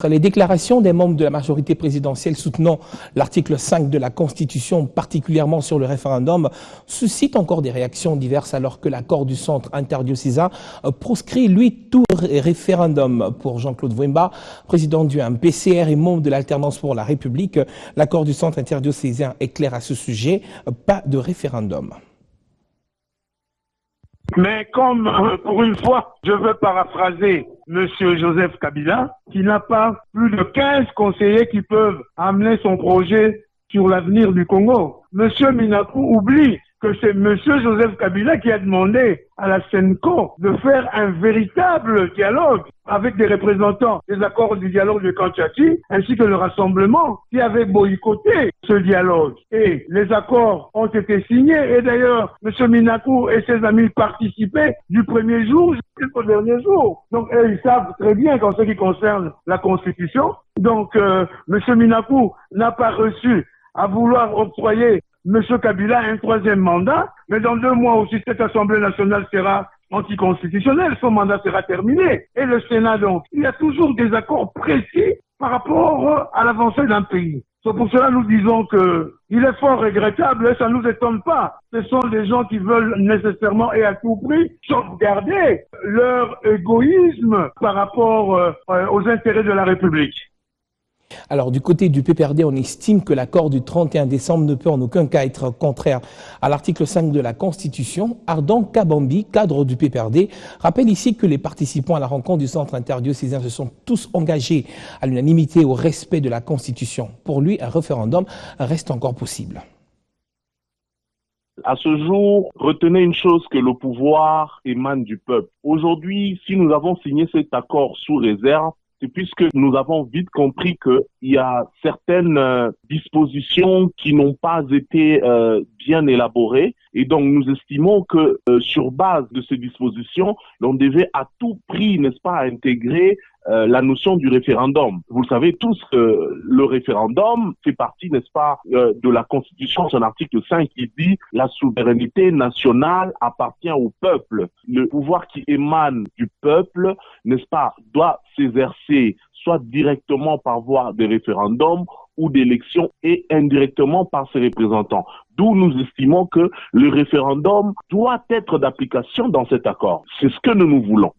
Les déclarations des membres de la majorité présidentielle soutenant l'article 5 de la Constitution, particulièrement sur le référendum, suscitent encore des réactions diverses alors que l'accord du centre interdiocésain proscrit, lui, tout référendum. Pour Jean-Claude Vouemba, président du MPCR et membre de l'Alternance pour la République, l'accord du centre interdiocésain est clair à ce sujet, pas de référendum. Mais comme, pour une fois, je veux paraphraser M. Joseph Kabila, qui n'a pas plus de 15 conseillers qui peuvent amener son projet sur l'avenir du Congo. M. Minakou oublie que c'est M. Joseph Kabila qui a demandé à la SENCO de faire un véritable dialogue avec des représentants des accords du dialogue de Kanchati, ainsi que le rassemblement qui avait boycotté ce dialogue. Et les accords ont été signés, et d'ailleurs, M. Minakou et ses amis participaient du premier jour jusqu'au dernier jour. Donc, ils savent très bien qu'en ce qui concerne la Constitution, donc, M. Minakou n'a pas reçu à vouloir octroyer M. Kabila un troisième mandat, mais dans 2 mois aussi, cette Assemblée nationale sera anticonstitutionnelle, son mandat sera terminé. Et le Sénat, donc, il y a toujours des accords précis par rapport à l'avancée d'un pays. C'est pour cela que nous disons que il est fort regrettable, et ça ne nous étonne pas. Ce sont des gens qui veulent nécessairement et à tout prix sauvegarder leur égoïsme par rapport aux intérêts de la République. Alors, du côté du PPRD, on estime que l'accord du 31 décembre ne peut en aucun cas être contraire à l'article 5 de la Constitution. Ardent Kabambi, cadre du PPRD, rappelle ici que les participants à la rencontre du centre interdiocésain se sont tous engagés à l'unanimité au respect de la Constitution. Pour lui, un référendum reste encore possible. À ce jour, retenez une chose, que le pouvoir émane du peuple. Aujourd'hui, si nous avons signé cet accord sous réserve, c'est puisque nous avons vite compris qu'il y a certaines dispositions qui n'ont pas été bien élaborées, et donc nous estimons que sur base de ces dispositions, l'on devait à tout prix, n'est-ce pas, intégrer la notion du référendum. Vous le savez tous, le référendum fait partie, n'est-ce pas, de la Constitution, son article 5 qui dit « La souveraineté nationale appartient au peuple ». Le pouvoir qui émane du peuple, n'est-ce pas, doit s'exercer soit directement par voie de référendum ou d'élection et indirectement par ses représentants. D'où nous estimons que le référendum doit être d'application dans cet accord. C'est ce que nous voulons.